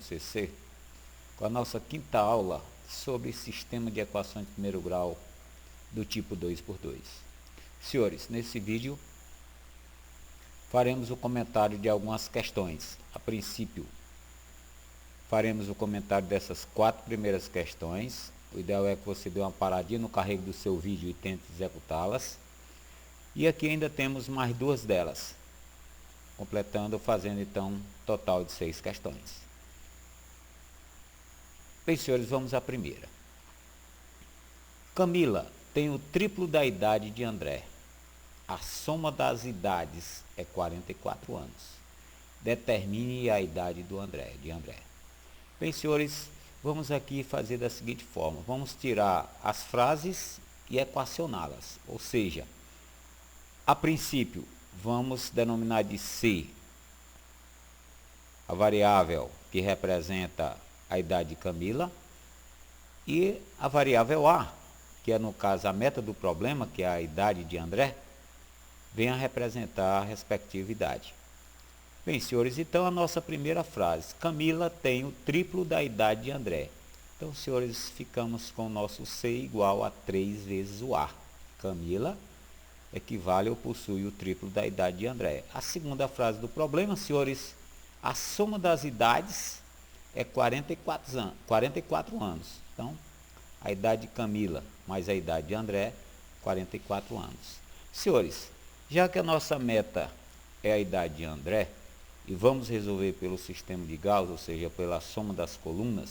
CC, com a nossa quinta aula sobre sistema de equações de primeiro grau do tipo 2×2. Senhores, nesse vídeo faremos o comentário de algumas questões. A princípio, faremos o comentário dessas 4 primeiras questões. O ideal é que você dê uma paradinha no carrego do seu vídeo e tente executá-las. E aqui ainda temos mais 2 delas, completando, fazendo então um total de 6 questões. Bem, senhores, vamos à primeira. Camila tem o triplo da idade de André. A soma das idades é 44 anos. Determine a idade de André. Bem, senhores, vamos aqui fazer da seguinte forma. Vamos tirar as frases e equacioná-las. Ou seja, a princípio, vamos denominar de C a variável que representa a idade de Camila e a variável A, que é no caso a meta do problema, que é a idade de André, vem a representar a respectiva idade. Bem, senhores, então a nossa primeira frase, Camila tem o triplo da idade de André. Então, senhores, ficamos com o nosso C igual a 3 vezes o A. Camila equivale ou possui o triplo da idade de André. A segunda frase do problema, senhores, a soma das idades é 44 anos. Então, a idade de Camila mais a idade de André, 44 anos. Senhores, já que a nossa meta é a idade de André, e vamos resolver pelo sistema de Gauss, ou seja, pela soma das colunas,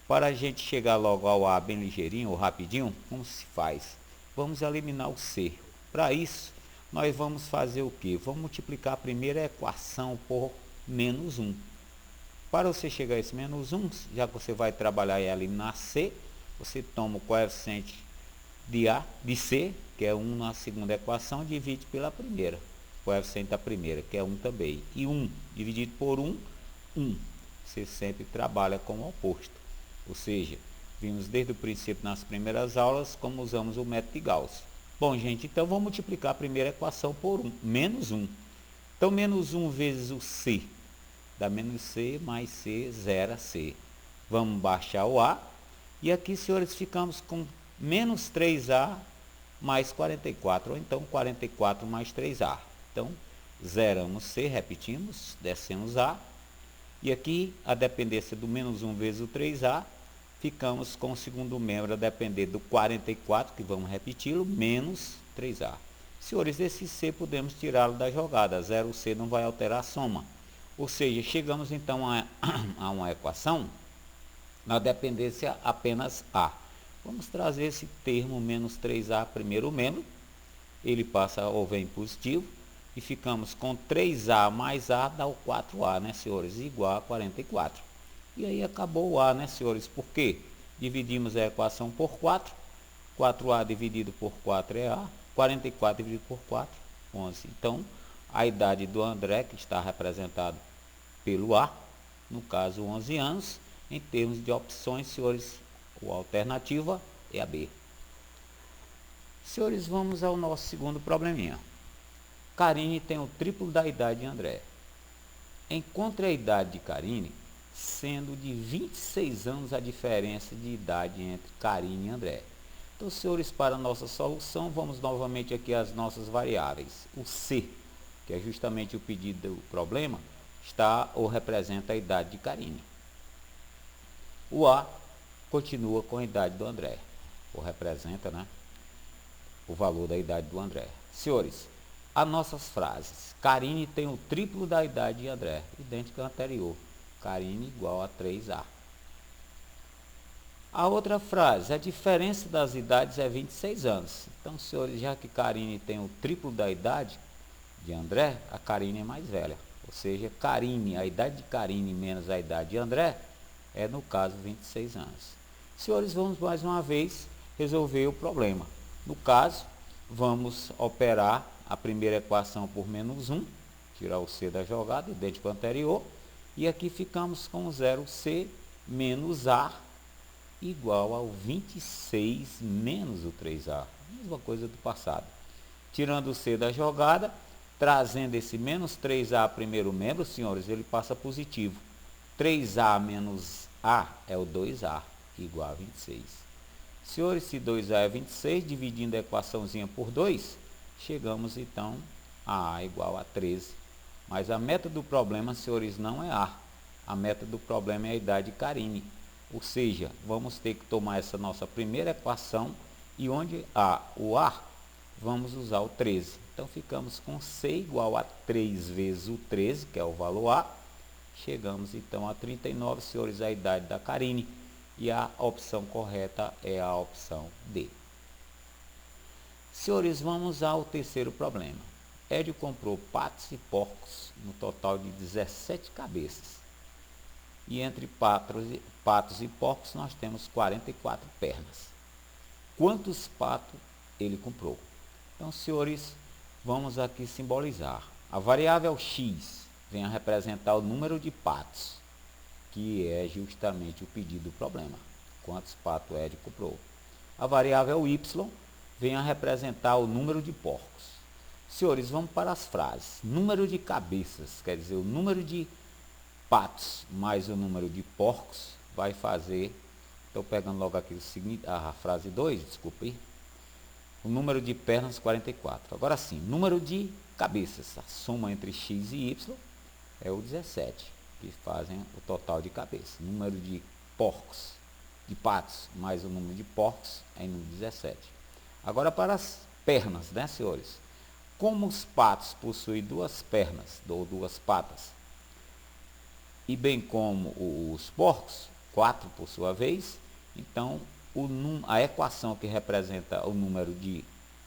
para a gente chegar logo ao A bem ligeirinho ou rapidinho, como se faz? Vamos eliminar o C. Para isso, nós vamos fazer o quê? Vamos multiplicar a primeira equação por menos 1. Para você chegar a esse menos 1, já que você vai trabalhar em eliminar C, você toma o coeficiente de C, que é 1 na segunda equação, divide pela primeira. O coeficiente da primeira, que é 1 também. E 1 dividido por 1, 1. Você sempre trabalha com o oposto. Ou seja, vimos desde o princípio nas primeiras aulas como usamos o método de Gauss. Bom, gente, então vamos multiplicar a primeira equação por 1, menos 1. Então, menos 1 vezes o C, dá menos C mais C, zera C. Vamos baixar o A. E aqui, senhores, ficamos com menos 3A mais 44, ou então 44 mais 3A. Então, zeramos C, repetimos, descemos A. E aqui, a dependência do menos 1 vezes o 3A, ficamos com o segundo membro a depender do 44, que vamos repeti-lo, menos 3A. Senhores, esse C podemos tirá-lo da jogada, 0C não vai alterar a soma. Ou seja, chegamos então a uma equação na dependência apenas A. Vamos trazer esse termo menos 3A, primeiro membro, ele passa ou vem positivo, e ficamos com 3A mais A dá o 4A, né, senhores? Igual a 44. E aí acabou o A, né, senhores? Por quê? Dividimos a equação por 4. 4A dividido por 4 é A. 44 dividido por 4, 11. Então, a idade do André, que está representado pelo A, no caso 11 anos, em termos de opções, senhores, a alternativa é a B. Senhores, vamos ao nosso segundo probleminha. Karine tem o triplo da idade de André. Encontre a idade de Karine, sendo de 26 anos a diferença de idade entre Karine e André. Então, senhores, para a nossa solução, vamos novamente aqui às nossas variáveis. O C, que é justamente o pedido do problema, está ou representa a idade de Karine. O A continua com a idade do André, ou representa, né, o valor da idade do André. Senhores, as nossas frases. Karine tem o triplo da idade de André, idêntica ao anterior. Karine igual a 3A. A outra frase, a diferença das idades é 26 anos. Então, senhores, já que Karine tem o triplo da idade de André, a Karine é mais velha. Ou seja, Karine, a idade de Karine menos a idade de André, é no caso 26 anos. Senhores, vamos mais uma vez resolver o problema. No caso, vamos operar a primeira equação por menos 1, tirar o C da jogada, idêntico ao anterior, e aqui ficamos com 0C menos A igual ao 26 menos o 3A. Mesma coisa do passado. Tirando o C da jogada, trazendo esse menos 3A primeiro membro, senhores, ele passa positivo. 3A menos A é o 2A, igual a 26. Senhores, se 2A é 26, dividindo a equaçãozinha por 2, chegamos então a A igual a 13. Mas a meta do problema, senhores, não é A. A meta do problema é a idade de Karine. Ou seja, vamos ter que tomar essa nossa primeira equação e onde há o A, vamos usar o 13. Então ficamos com C igual a 3 vezes o 13, que é o valor A. Chegamos então a 39, senhores, a idade da Karine. E a opção correta é a opção D. Senhores, vamos ao terceiro problema. Édio comprou patos e porcos no total de 17 cabeças. E entre patos e porcos nós temos 44 pernas. Quantos patos ele comprou? Então, senhores, vamos aqui simbolizar. A variável x vem a representar o número de patos, que é justamente o pedido do problema. Quantos patos Édio comprou? A variável y vem a representar o número de porcos. Senhores, vamos para as frases. Número de cabeças, quer dizer, o número de patos mais o número de porcos vai fazer, estou pegando logo aqui o seguinte, a frase 2, desculpe, o número de pernas 44. Agora sim, número de cabeças, a soma entre x e y é o 17, que fazem o total de cabeças. Número de porcos, de patos, mais o número de porcos é número 17. Agora para as pernas, né, senhores? Como os patos possuem duas pernas, ou duas patas, e bem como os porcos, 4 por sua vez, então a equação que representa o número de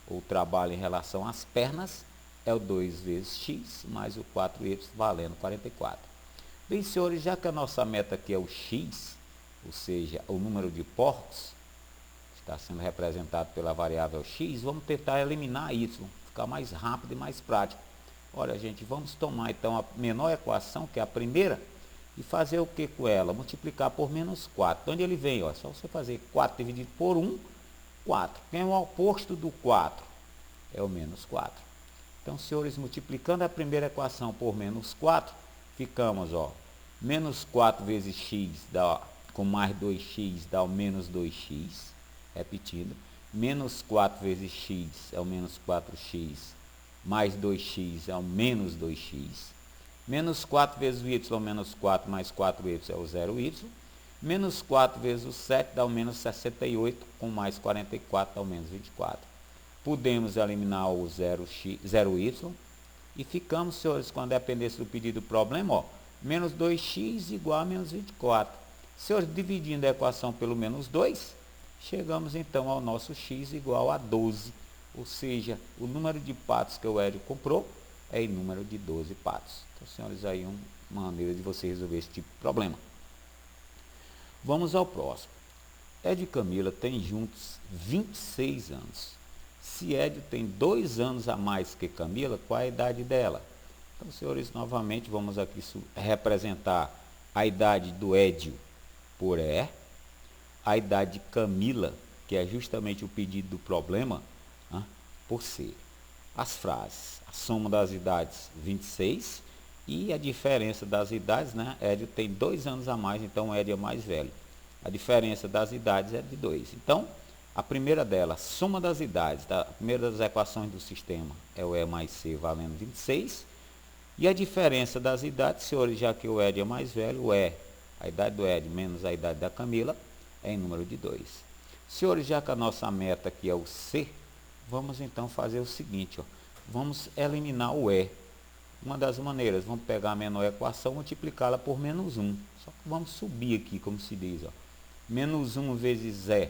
o trabalho em relação às pernas é o 2 vezes x mais o 4y valendo 44. Bem, senhores, já que a nossa meta aqui é o x, ou seja, o número de porcos, está sendo representado pela variável x, vamos tentar eliminar y, ficar mais rápido e mais prático. Olha, gente, vamos tomar então a menor equação, que é a primeira, e fazer o que com ela? Multiplicar por menos 4. De onde ele vem? Ó, é só você fazer 4 dividido por 1, 4. Quem é o oposto do 4? É o menos 4. Então, senhores, multiplicando a primeira equação por menos 4, ficamos, ó, menos 4 vezes x dá, com mais 2x dá o menos 2x. Repetindo, menos 4 vezes x é o menos 4x, mais 2x é o menos 2x. Menos 4 vezes o y, menos 4 mais 4y é o 0y. Menos 4 vezes o 7 dá o menos 68, com mais 44 dá o menos 24. Podemos eliminar o 0y e ficamos, senhores, com a dependência do pedido do problema, ó, menos 2x igual a menos 24. Senhores, dividindo a equação pelo menos 2, chegamos então ao nosso x igual a 12. Ou seja, o número de patos que o Édio comprou é em número de 12 patos. Então, senhores, aí uma maneira de você resolver esse tipo de problema. Vamos ao próximo. Édio e Camila têm juntos 26 anos. Se Édio tem 2 anos a mais que Camila, qual é a idade dela? Então, senhores, novamente vamos aqui representar a idade do Édio por E, a idade de Camila, que é justamente o pedido do problema, por C. As frases, a soma das idades 26 e a diferença das idades, né? Édio tem 2 anos a mais, então Édio é mais velho. A diferença das idades é de 2. Então, a primeira dela, soma das idades, a primeira das equações do sistema é o E mais C valendo 26. E a diferença das idades, senhores, já que o Édio é mais velho, o E, a idade do Édio menos a idade da Camila, é em número de 2. Senhores, já que a nossa meta aqui é o C, vamos então fazer o seguinte, ó, vamos eliminar o E. Uma das maneiras, vamos pegar a menor equação e multiplicá-la por menos 1. Só que vamos subir aqui, como se diz, ó. Menos 1 vezes E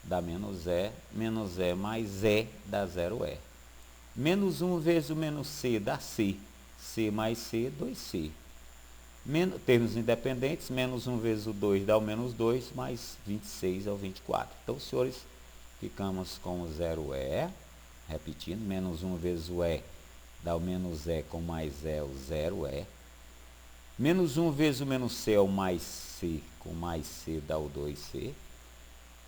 dá menos E mais E dá 0E. Menos 1 vezes o menos C dá C. C mais C, 2C. Termos independentes, menos 1 vezes o 2 dá o menos 2, mais 26 é o 24. Então, senhores, ficamos com o 0E, repetindo, menos 1 vezes o E dá o menos E com mais E, o 0E. Menos 1 vezes o menos C é o mais C, com mais C dá o 2C.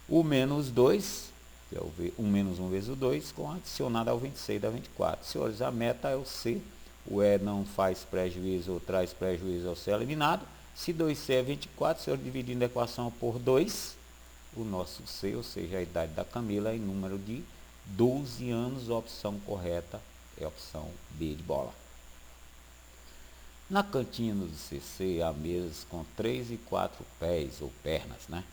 O menos 2, que é o menos 1 vezes o 2, com adicionado ao 26 dá 24. Senhores, a meta é o C. O E não faz prejuízo ou traz prejuízo ao ser eliminado. Se 2C é 24, o senhor dividindo a equação por 2, o nosso C, ou seja, a idade da Camila, é em número de 12 anos. A opção correta é a opção B de bola. Na cantina do CC há mesas com 3 e 4 pés ou pernas, né?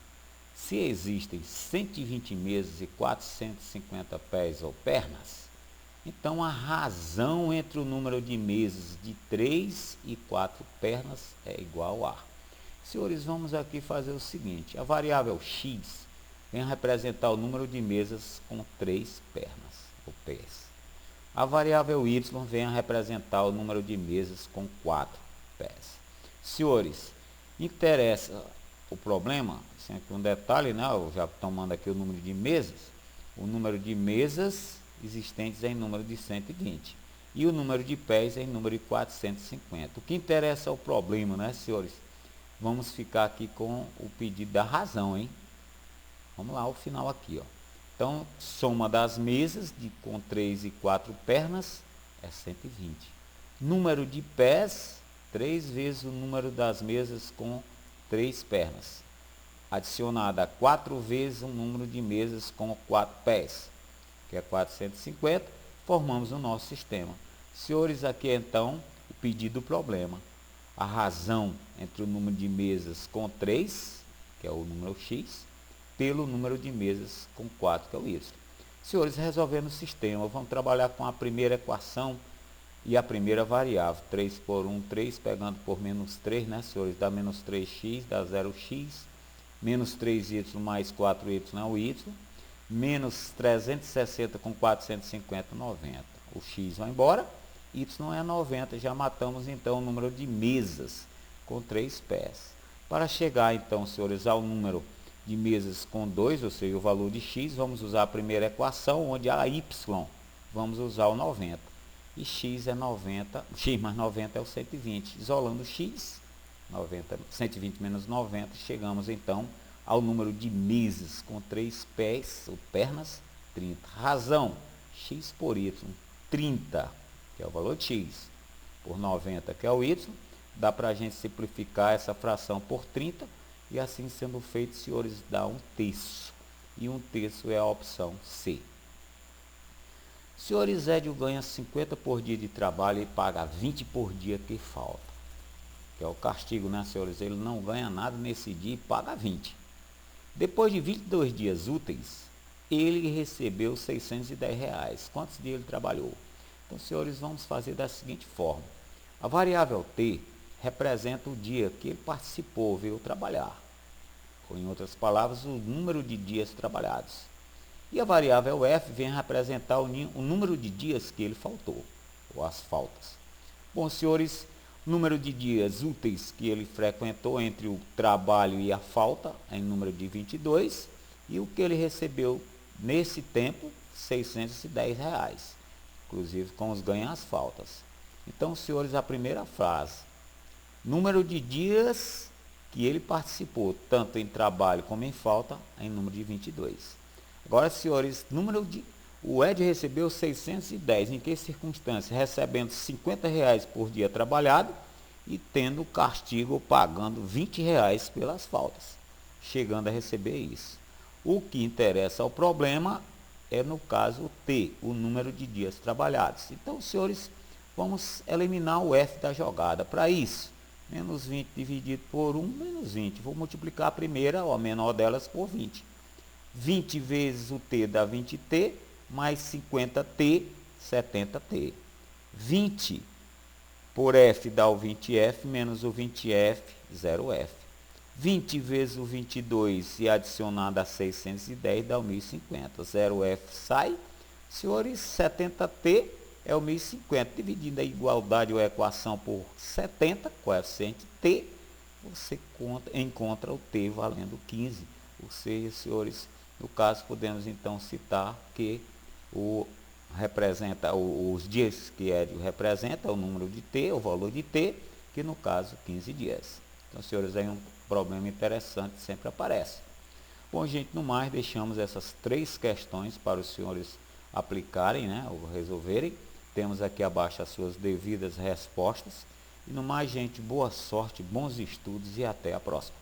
Se existem 120 mesas e 450 pés ou pernas, então a razão entre o número de mesas de 3 e 4 pernas é igual a. Senhores, vamos aqui fazer o seguinte: a variável x vem representar o número de mesas com 3 pernas ou pés. A variável y vem representar o número de mesas com 4 pés. Senhores, interessa o problema, assim, aqui um detalhe, né? Eu já tomando aqui o número de mesas existentes é em número de 120 e o número de pés é em número de 450. O que interessa é o problema, né, senhores? Vamos ficar aqui com o pedido da razão, hein? Vamos lá, o final aqui, ó. Então, soma das mesas com 3 e 4 pernas é 120. Número de pés, 3 vezes o número das mesas com 3 pernas. Adicionada a 4 vezes o número de mesas com 4 pés, que é 450, formamos o nosso sistema. Senhores, aqui é então o pedido do problema. A razão entre o número de mesas com 3, que é o número x, pelo número de mesas com 4, que é o y. Senhores, resolvendo o sistema, vamos trabalhar com a primeira equação e a primeira variável. 3 por 1, 3, pegando por menos 3, né, senhores? Dá menos 3x, dá 0x. Menos 3y mais 4y é o y. Menos 360 com 450, 90. O x vai embora. Y é 90. Já matamos, então, o número de mesas com 3 pés. Para chegar, então, senhores, ao número de mesas com 2, ou seja, o valor de x, vamos usar a primeira equação, onde a y, vamos usar o 90. E x é 90, x mais 90 é o 120. Isolando x, 90, 120 menos 90, chegamos então ao número de mesas com 3 pés ou pernas, 30. Razão, x por y, 30, que é o valor de x, por 90, que é o y. Dá para a gente simplificar essa fração por 30, e assim sendo feito, senhores, dá 1/3. E 1/3 é a opção C. Senhores, Zédio ganha 50 por dia de trabalho e paga 20 por dia que falta. Que é o castigo, né, senhores? Ele não ganha nada nesse dia e paga 20. Depois de 22 dias úteis, ele recebeu R$610. Quantos dias ele trabalhou? Então, senhores, vamos fazer da seguinte forma. A variável T representa o dia que ele participou, veio trabalhar. Ou, em outras palavras, o número de dias trabalhados. E a variável F vem representar o número de dias que ele faltou, ou as faltas. Bom, senhores, número de dias úteis que ele frequentou entre o trabalho e a falta, em número de 22, e o que ele recebeu nesse tempo, R$610, inclusive com os ganhos e as faltas. Então, senhores, a primeira frase, número de dias que ele participou, tanto em trabalho como em falta, em número de 22. Agora, senhores, o Ed recebeu 610, em que circunstância? Recebendo R$50 por dia trabalhado e tendo castigo pagando R$20 pelas faltas, chegando a receber isso. O que interessa ao problema é, no caso, T, o número de dias trabalhados. Então, senhores, vamos eliminar o F da jogada. Para isso, menos 20 dividido por 1, menos 20. Vou multiplicar a primeira, ou a menor delas, por 20. 20 vezes o T dá 20T, mais 50T, 70T. 20 por F dá o 20F, menos o 20F, 0F. 20 vezes o 22 e adicionado a 610 dá o 1050. 0F sai. Senhores, 70T é o 1050. Dividindo a igualdade ou a equação por 70, coeficiente T, você encontra o T valendo 15. Ou seja, senhores, no caso, podemos então citar que os dias que Hélio representa, o número de T, o valor de T, que no caso 15 dias. Então, senhores, aí um problema interessante sempre aparece. Bom, gente, no mais, deixamos essas 3 questões para os senhores aplicarem, né, ou resolverem. Temos aqui abaixo as suas devidas respostas. E no mais, gente, boa sorte, bons estudos e até a próxima.